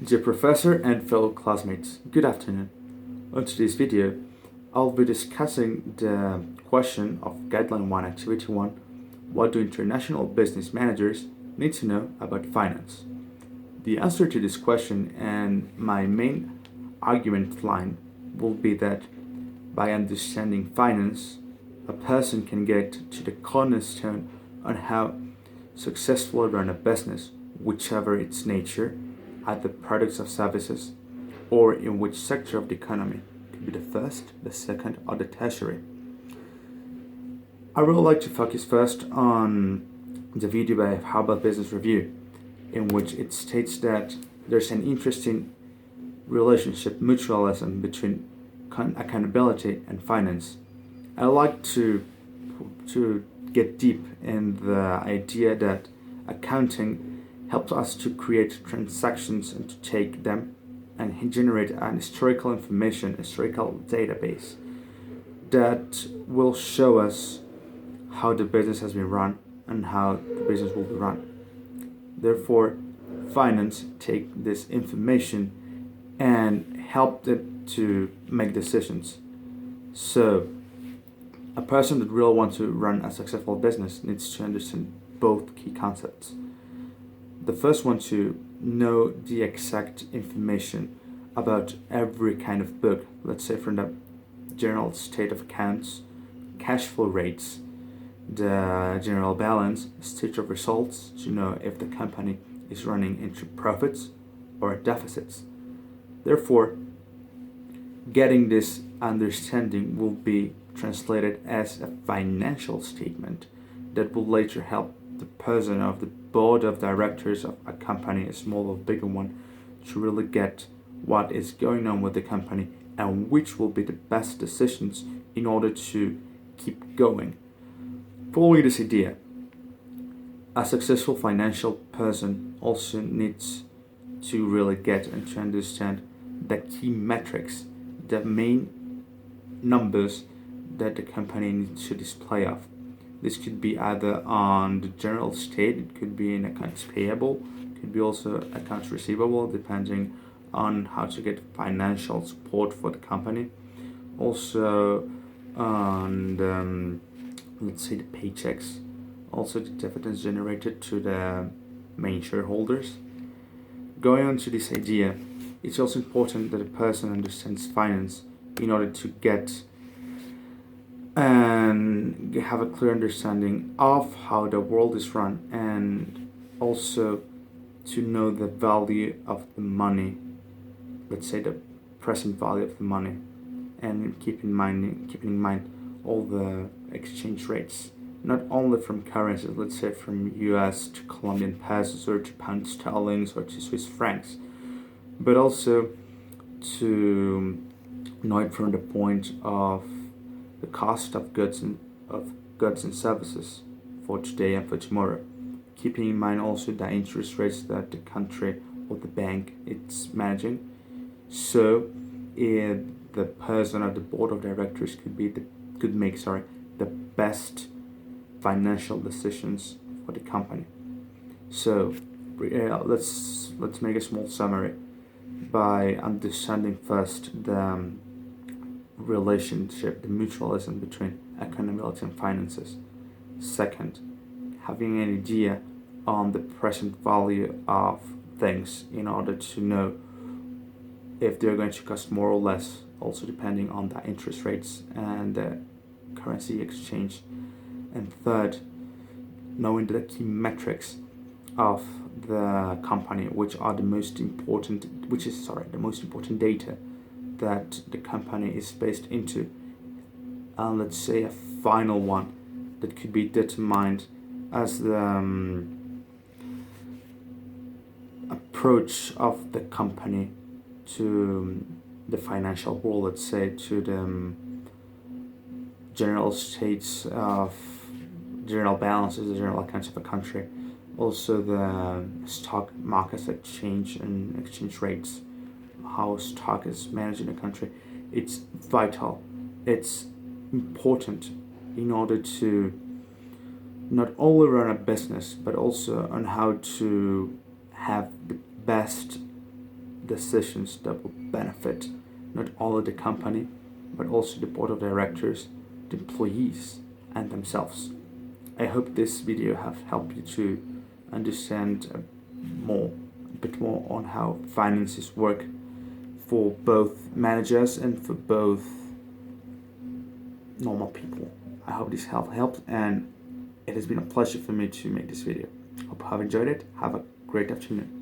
Dear Professor and fellow classmates, good afternoon. On today's video, I'll be discussing the question of Guideline 1, Activity 1. What do international business managers need to know about finance? The answer to this question and my main argument line will be that by understanding finance, a person can get to the cornerstone on how successfully run a business, whichever its nature, either products or services, or in which sector of the economy, could be the first, the second, or the tertiary. I would like to focus first on the video by Harvard Business Review, in which it states that there's an interesting relationship, mutualism between accountability and finance. I like to get deep in the idea that accounting helps us to create transactions and to take them and generate an historical database that will show us how the business has been run and how the business will be run. Therefore, finance take this information and help it to make decisions. So, a person that really wants to run a successful business needs to understand both key concepts. The first one, to know the exact information about every kind of book, let's say from the general state of accounts, cash flow rates, the general balance, state of results, to know if the company is running into profits or deficits. Therefore, getting this understanding will be translated as a financial statement that will later help the person of the board of directors of a company, a small or bigger one, to really get what is going on with the company and which will be the best decisions in order to keep going. Following this idea, a successful financial person also needs to really get and to understand the key metrics, the main numbers that the company needs to display of. This could be either on the general state, it could be in accounts payable, it could be also accounts receivable, depending on how to get financial support for the company. Also on the, let's say, the paychecks, also the dividends generated to the main shareholders. Going on to this idea, it's also important that a person understands finance in order to get and have a clear understanding of how the world is run, and also to know the value of the money, let's say the present value of the money, and keeping in mind all the exchange rates, not only from currencies, let's say from US to Colombian pesos or to pound sterling or to Swiss francs, but also to know it from the point of the cost of goods and services for today and for tomorrow, keeping in mind also the interest rates that the country or the bank is managing. So, the person of the board of directors could make the best financial decisions for the company. So, let's make a small summary by understanding first the relationship, the mutualism between accountability and finances. Second, having an idea on the present value of things in order to know if they're going to cost more or less, also depending on the interest rates and the currency exchange. And third, knowing the key metrics of the company, which are the most important data that the company is based into, and let's say a final one that could be determined as the approach of the company to the financial world, let's say to the general states of general balances, the general accounts of a country, also the stock markets exchange and exchange rates, how stock is managed in a country. It's vital, it's important in order to not only run a business but also on how to have the best decisions that will benefit not only the company, but also the board of directors, the employees, and themselves. I hope this video have helped you to understand a bit more on how finances work for both managers and for both normal people. I hope this helped, and it has been a pleasure for me to make this video. Hope you have enjoyed it. Have a great afternoon.